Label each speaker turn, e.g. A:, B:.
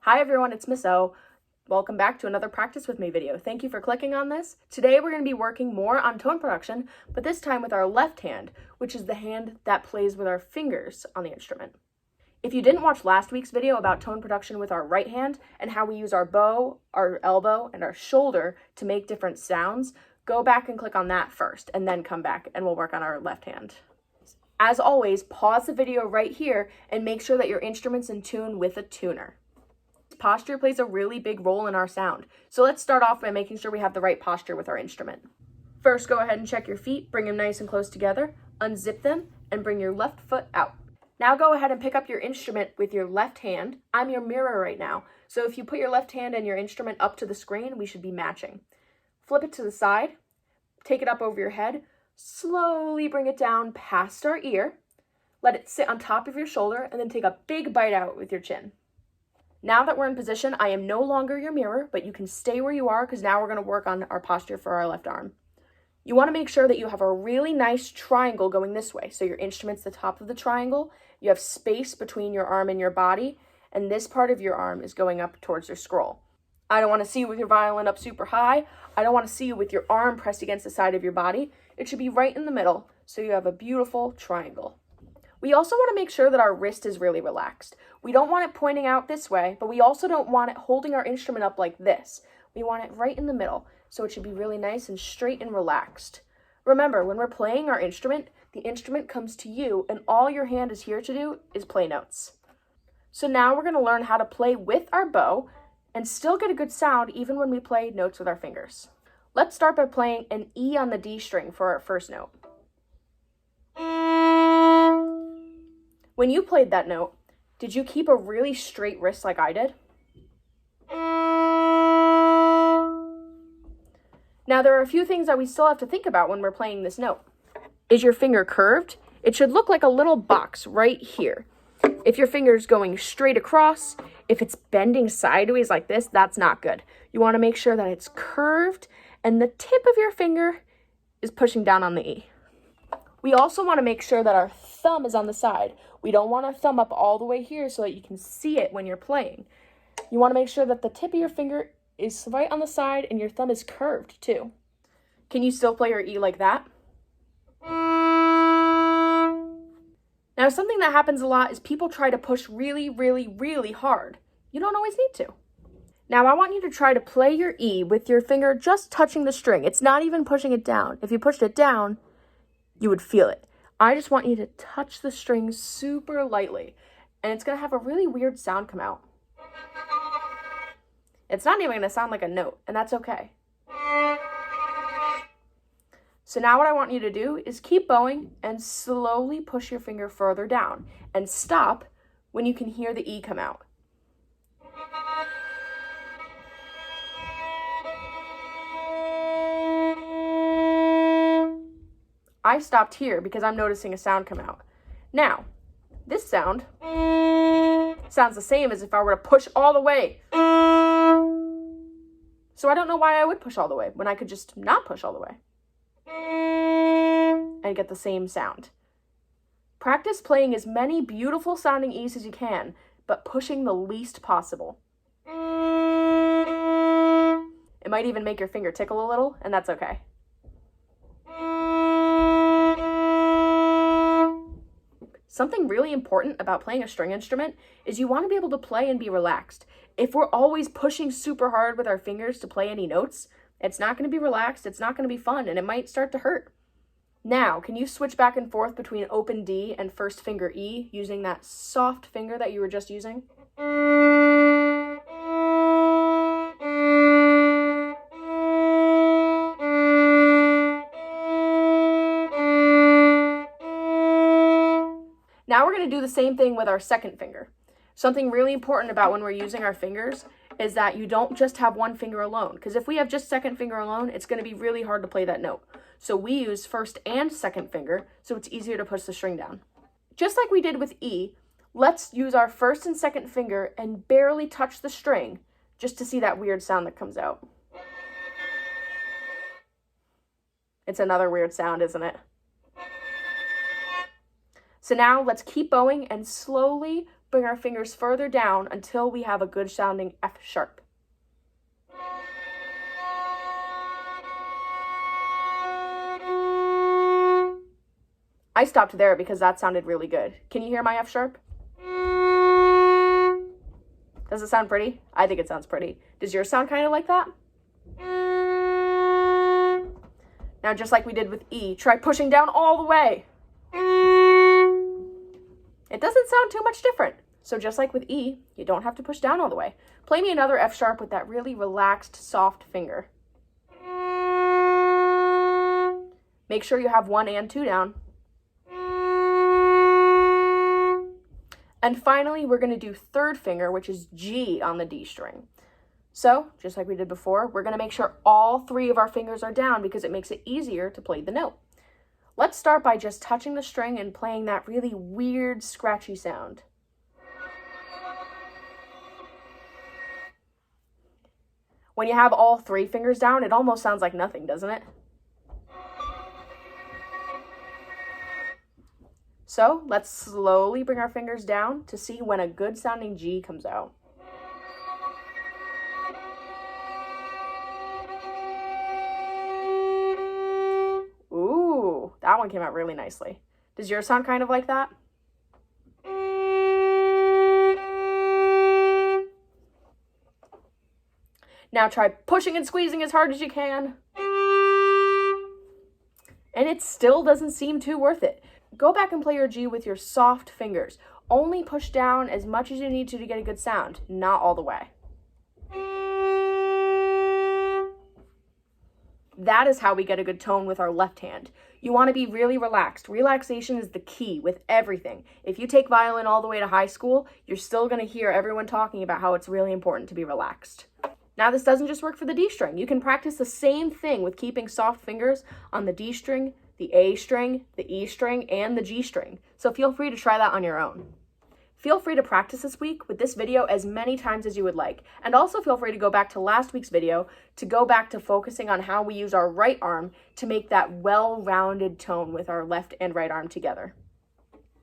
A: Hi everyone, it's Miss O. Welcome back to another Practice With Me video. Thank you for clicking on this. Today we're going to be working more on tone production, but this time with our left hand, which is the hand that plays with our fingers on the instrument. If you didn't watch last week's video about tone production with our right hand and how we use our bow, our elbow, and our shoulder to make different sounds, go back and click on that first and then come back and we'll work on our left hand. As always, pause the video right here and make sure that your instrument's in tune with a tuner. Posture plays a really big role in our sound. So let's start off by making sure we have the right posture with our instrument. First, go ahead and check your feet, bring them nice and close together, unzip them, and bring your left foot out. Now go ahead and pick up your instrument with your left hand. I'm your mirror right now, so if you put your left hand and your instrument up to the screen, we should be matching. Flip it to the side, take it up over your head, slowly bring it down past our ear, let it sit on top of your shoulder, and then take a big bite out with your chin. Now that we're in position, I am no longer your mirror, but you can stay where you are because now we're going to work on our posture for our left arm. You want to make sure that you have a really nice triangle going this way. So your instrument's the top of the triangle, you have space between your arm and your body, and this part of your arm is going up towards your scroll. I don't want to see you with your violin up super high. I don't want to see you with your arm pressed against the side of your body. It should be right in the middle, so you have a beautiful triangle. We also want to make sure that our wrist is really relaxed. We don't want it pointing out this way, but we also don't want it holding our instrument up like this. We want it right in the middle, so it should be really nice and straight and relaxed. Remember, when we're playing our instrument, the instrument comes to you, and all your hand is here to do is play notes. So now we're going to learn how to play with our bow and still get a good sound even when we play notes with our fingers. Let's start by playing an E on the D string for our first note. When you played that note, did you keep a really straight wrist like I did? Now there are a few things that we still have to think about when we're playing this note. Is your finger curved? It should look like a little box right here. If your finger's going straight across, if it's bending sideways like this, that's not good. You want to make sure that it's curved and the tip of your finger is pushing down on the E. We also want to make sure that our thumb is on the side. We don't want our thumb up all the way here so that you can see it when you're playing. You want to make sure that the tip of your finger is right on the side and your thumb is curved too. Can you still play your E like that? Now, something that happens a lot is people try to push really, really, really hard. You don't always need to. Now, I want you to try to play your E with your finger just touching the string. It's not even pushing it down. If you pushed it down, you would feel it. I just want you to touch the string super lightly, and it's going to have a really weird sound come out. It's not even going to sound like a note, and that's okay. So now what I want you to do is keep bowing and slowly push your finger further down, and stop when you can hear the E come out. I stopped here because I'm noticing a sound come out. Now, this sound sounds the same as if I were to push all the way. So I don't know why I would push all the way when I could just not push all the way and get the same sound. Practice playing as many beautiful sounding E's as you can, but pushing the least possible. It might even make your finger tickle a little, and that's okay. Something really important about playing a string instrument is you want to be able to play and be relaxed. If we're always pushing super hard with our fingers to play any notes, it's not going to be relaxed, it's not going to be fun, and it might start to hurt. Now, can you switch back and forth between open D and first finger E using that soft finger that you were just using? Now we're going to do the same thing with our second finger. Something really important about when we're using our fingers is that you don't just have one finger alone, because if we have just second finger alone, it's going to be really hard to play that note. So we use first and second finger, so it's easier to push the string down. Just like we did with E, let's use our first and second finger and barely touch the string just to see that weird sound that comes out. It's another weird sound, isn't it? So now let's keep bowing and slowly bring our fingers further down until we have a good sounding F sharp. I stopped there because that sounded really good. Can you hear my F sharp? Does it sound pretty? I think it sounds pretty. Does yours sound kind of like that? Now, just like we did with E, try pushing down all the way. It doesn't sound too much different. So just like with E, you don't have to push down all the way. Play me another F sharp with that really relaxed, soft finger. Make sure you have 1 and 2 down. And finally, we're going to do third finger, which is G on the D string. So, just like we did before, we're going to make sure all 3 of our fingers are down because it makes it easier to play the note. Let's start by just touching the string and playing that really weird, scratchy sound. When you have all 3 fingers down, it almost sounds like nothing, doesn't it? So let's slowly bring our fingers down to see when a good sounding G comes out. Ooh, that one came out really nicely. Does yours sound kind of like that? Now try pushing and squeezing as hard as you can. And it still doesn't seem too worth it. Go back and play your G with your soft fingers. Only push down as much as you need to get a good sound, not all the way. That is how we get a good tone with our left hand. You want to be really relaxed. Relaxation is the key with everything. If you take violin all the way to high school, you're still going to hear everyone talking about how it's really important to be relaxed. Now, this doesn't just work for the D string. You can practice the same thing with keeping soft fingers on the D string, the A string, the E string, and the G string. So feel free to try that on your own. Feel free to practice this week with this video as many times as you would like. And also feel free to go back to last week's video to go back to focusing on how we use our right arm to make that well-rounded tone with our left and right arm together.